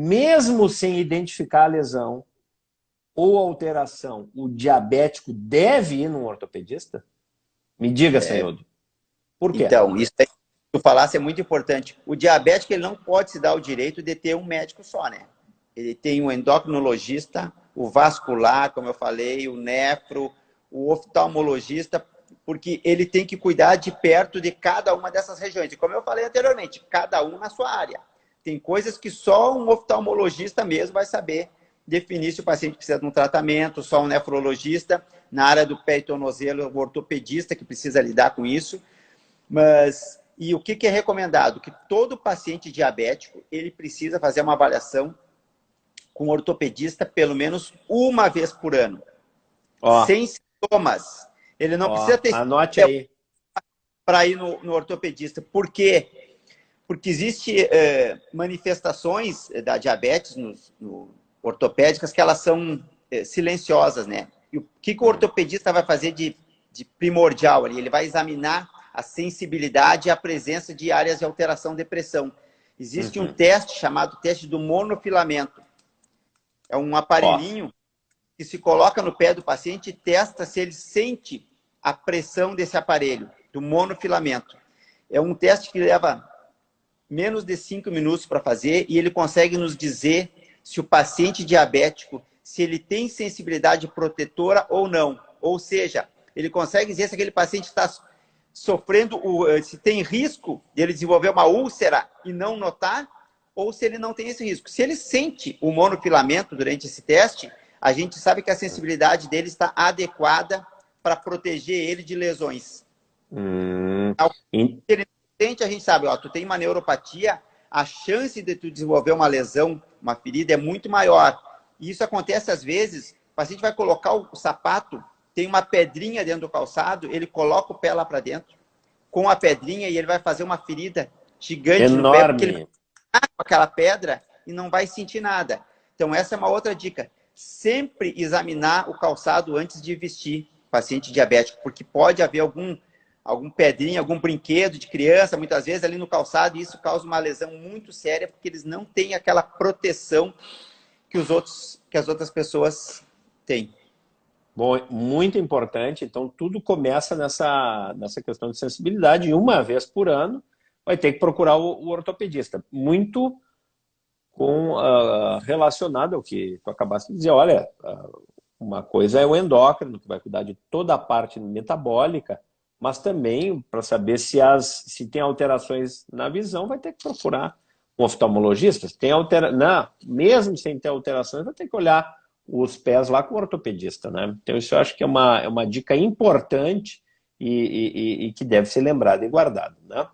mesmo sem identificar a lesão ou alteração, o diabético deve ir num ortopedista? Me diga, Sanhudo. Por quê? Então, isso aí que tu falasse é muito importante. O diabético ele não pode se dar o direito de ter um médico só, né? Ele tem um endocrinologista, o vascular, como eu falei, o nefro, o oftalmologista, porque ele tem que cuidar de perto de cada uma dessas regiões. E como eu falei anteriormente, cada um na sua área. Tem coisas que só um oftalmologista mesmo vai saber definir se o paciente precisa de um tratamento, só um nefrologista. Na área do pé e tornozelo, o ortopedista que precisa lidar com isso. Mas, e o que é recomendado? Que todo paciente diabético, ele precisa fazer uma avaliação com um ortopedista pelo menos uma vez por ano. Sem sintomas. Ele não precisa ter... Anote aí. Para ir no ortopedista. Por quê? Porque existem manifestações da diabetes ortopédicas que elas são silenciosas, né? E o que o ortopedista vai fazer de primordial ali? Ele vai examinar a sensibilidade e a presença de áreas de alteração de pressão. Existe um teste chamado teste do monofilamento. É um aparelhinho que se coloca no pé do paciente e testa se ele sente a pressão desse aparelho, do monofilamento. É um teste que leva menos de 5 minutos para fazer e ele consegue nos dizer se o paciente diabético, se ele tem sensibilidade protetora ou não. Ou seja, ele consegue dizer se aquele paciente está sofrendo, se tem risco de ele desenvolver uma úlcera e não notar, ou se ele não tem esse risco. Se ele sente o monofilamento durante esse teste, a gente sabe que a sensibilidade dele está adequada para proteger ele de lesões. Se ele não sente, a gente sabe, ó, tu tem uma neuropatia, a chance de tu desenvolver uma lesão, uma ferida é muito maior. E isso acontece às vezes, o paciente vai colocar o sapato, tem uma pedrinha dentro do calçado, ele coloca o pé lá para dentro, com a pedrinha, e ele vai fazer uma ferida gigante enorme no pé, porque ele vai com aquela pedra e não vai sentir nada. Então essa é uma outra dica. Sempre examinar o calçado antes de vestir paciente diabético, porque pode haver algum pedrinho, algum brinquedo de criança, muitas vezes ali no calçado, e isso causa uma lesão muito séria, porque eles não têm aquela proteção que as outras pessoas têm. Bom, muito importante. Então, tudo começa nessa questão de sensibilidade. E uma vez por ano, vai ter que procurar o ortopedista. Muito relacionado ao que tu acabaste de dizer. Olha, uma coisa é o endócrino, que vai cuidar de toda a parte metabólica, mas também para saber se tem alterações na visão, vai ter que procurar um oftalmologista. Se tem mesmo sem ter alterações, vai ter que olhar os pés lá com o ortopedista, né? Então isso eu acho que é uma dica importante e que deve ser lembrada e guardada, né?